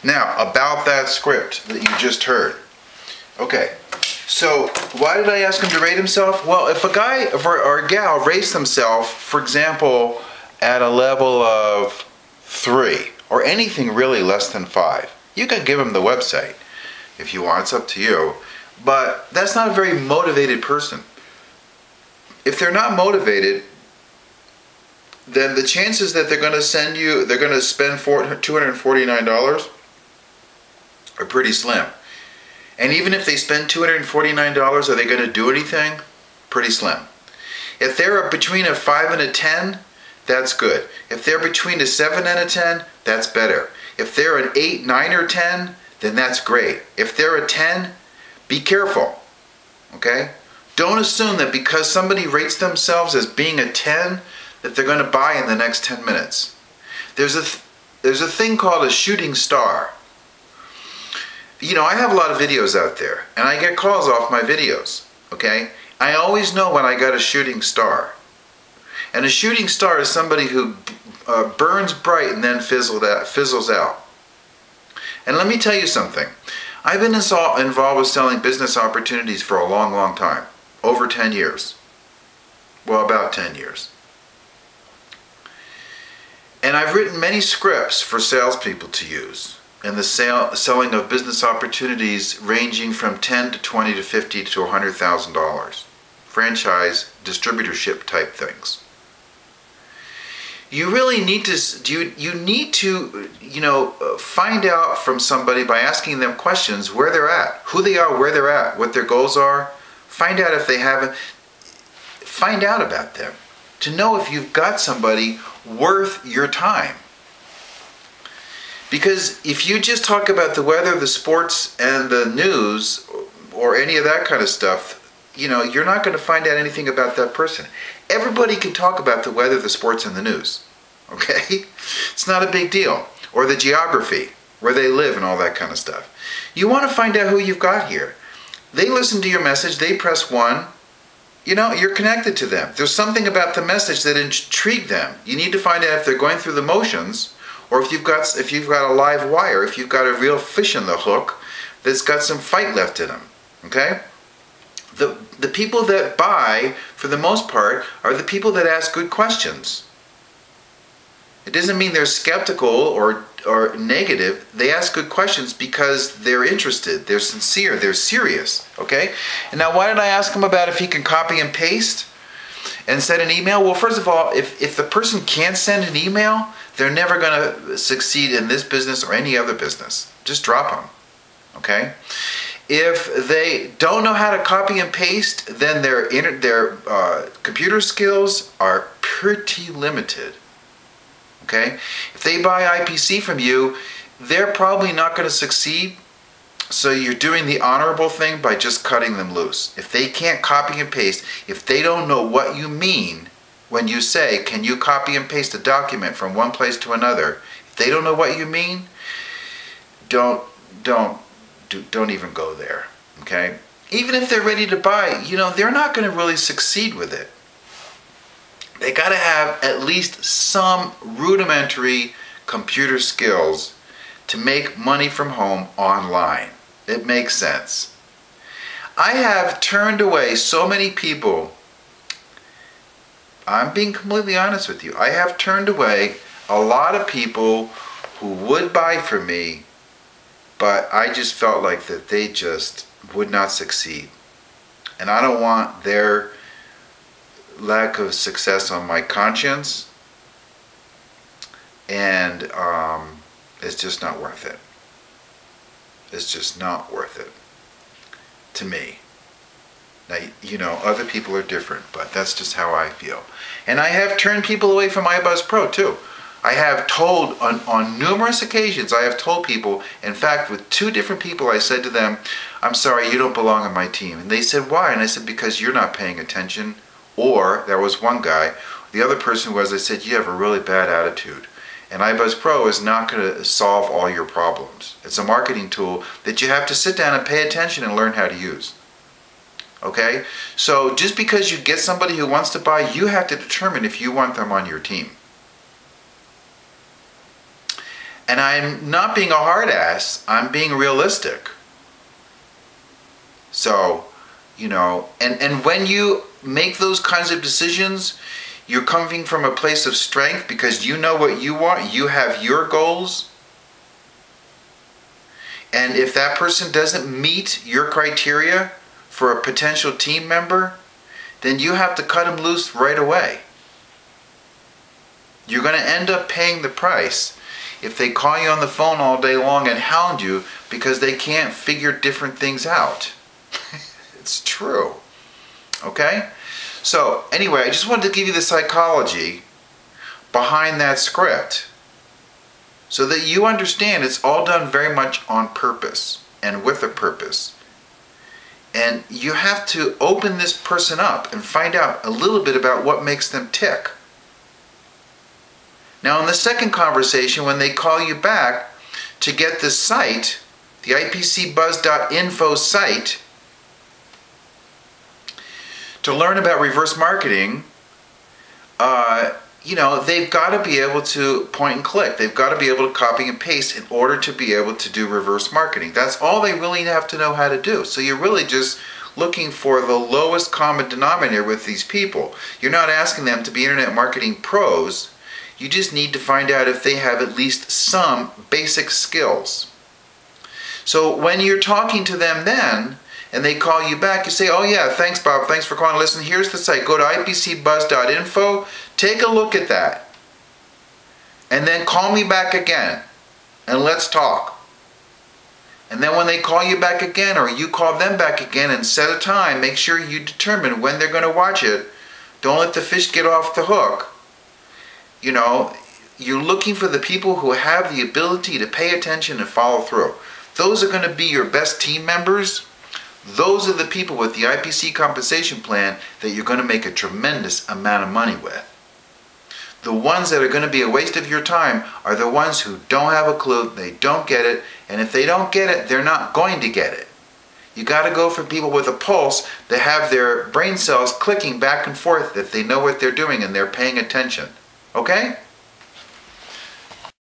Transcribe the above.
Now, about that script that you just heard. Okay, so why did I ask him to rate himself? Well, if a guy or a gal rates themselves, for example, at a level of 3, or anything really less than 5, you can give them the website if you want. It's up to you. But that's not a very motivated person. If they're not motivated, then the chances that they're going to spend $249 are pretty slim. And even if they spend $249, are they going to do anything? Pretty slim. If they're between a 5 and a 10, that's good. If they're between a 7 and a 10, that's better. If they're an 8, 9, or 10, then that's great. If they're a 10, be careful. Okay? Don't assume that because somebody rates themselves as being a 10, that they're going to buy in the next 10 minutes. There's a thing called a shooting star. You know, I have a lot of videos out there, and I get calls off my videos, okay? I always know when I got a shooting star. And a shooting star is somebody who burns bright and then fizzles out. And let me tell you something. I've been involved with selling business opportunities for a long, long time. Over 10 years. Well, about 10 years. And I've written many scripts for salespeople to use in the selling of business opportunities ranging from $10 to $20 to $50 to $100,000. Franchise, distributorship type things. You really need to, find out from somebody by asking them questions where they're at, who they are, where they're at, what their goals are. Find out if they haven't, find out about them. To know if you've got somebody worth your time. Because if you just talk about the weather, the sports, and the news, or any of that kind of stuff, you're not going to find out anything about that person. Everybody can talk about the weather, the sports, and the news. Okay? It's not a big deal. Or the geography, where they live, and all that kind of stuff. You want to find out who you've got here. They listen to your message, they press 1. You're connected to them. There's something about the message that intrigued them. You need to find out if they're going through the motions, or if you've got a live wire, if you've got a real fish in the hook that's got some fight left in them. Okay? The people that buy, for the most part, are the people that ask good questions. It doesn't mean they're skeptical or negative. They ask good questions because they're interested, they're sincere, they're serious. Okay? And now, why did I ask him about if he can copy and paste and send an email? Well, first of all, if the person can't send an email, they're never going to succeed in this business or any other business. Just drop them. Okay? If they don't know how to copy and paste, then their computer skills are pretty limited. Okay? If they buy IPC from you, they're probably not going to succeed. So you're doing the honorable thing by just cutting them loose. If they can't copy and paste, if they don't know what you mean when you say, can you copy and paste a document from one place to another? If they don't know what you mean, don't even go there. Okay? Even if they're ready to buy, they're not going to really succeed with it. They got to have at least some rudimentary computer skills to make money from home online. It makes sense. I have turned away so many people. I'm being completely honest with you. I have turned away a lot of people who would buy from me, but I just felt like that they just would not succeed. And I don't want their lack of success on my conscience, and it's just not worth it. It's just not worth it to me. Now, other people are different, but that's just how I feel. And I have turned people away from ibuzzpro too. I have told, on numerous occasions, I have told people, in fact, with 2 different people, I said to them, I'm sorry, you don't belong on my team. And they said, why? And I said, because you're not paying attention. Or, there was one guy, the other person was, I said, you have a really bad attitude. And ibuzzpro is not going to solve all your problems. It's a marketing tool that you have to sit down and pay attention and learn how to use. Okay? So, just because you get somebody who wants to buy, you have to determine if you want them on your team. And I'm not being a hard ass, I'm being realistic. So, and when you make those kinds of decisions, you're coming from a place of strength because you know what you want, you have your goals. And if that person doesn't meet your criteria for a potential team member, then you have to cut them loose right away. You're going to end up paying the price if they call you on the phone all day long and hound you because they can't figure different things out. It's true. Okay? So, anyway, I just wanted to give you the psychology behind that script so that you understand it's all done very much on purpose and with a purpose. And you have to open this person up and find out a little bit about what makes them tick. Now, in the second conversation, when they call you back to get the site, the ipcbuzz.info site, to learn about reverse marketing, they've got to be able to point and click. They've got to be able to copy and paste in order to be able to do reverse marketing. That's all they really have to know how to do. So you're really just looking for the lowest common denominator with these people. You're not asking them to be internet marketing pros. You just need to find out if they have at least some basic skills. So when you're talking to them then, and they call you back, you say, oh yeah, thanks Bob, thanks for calling. Listen, here's the site. Go to ipcbuzz.info, take a look at that. And then call me back again, and let's talk. And then when they call you back again, or you call them back again and set a time, make sure you determine when they're going to watch it. Don't let the fish get off the hook. You're looking for the people who have the ability to pay attention and follow through. Those are going to be your best team members. Those are the people with the IPC compensation plan that you're going to make a tremendous amount of money with. The ones that are going to be a waste of your time are the ones who don't have a clue, they don't get it, and if they don't get it, they're not going to get it. You got to go for people with a pulse that have their brain cells clicking back and forth, that they know what they're doing and they're paying attention. Okay?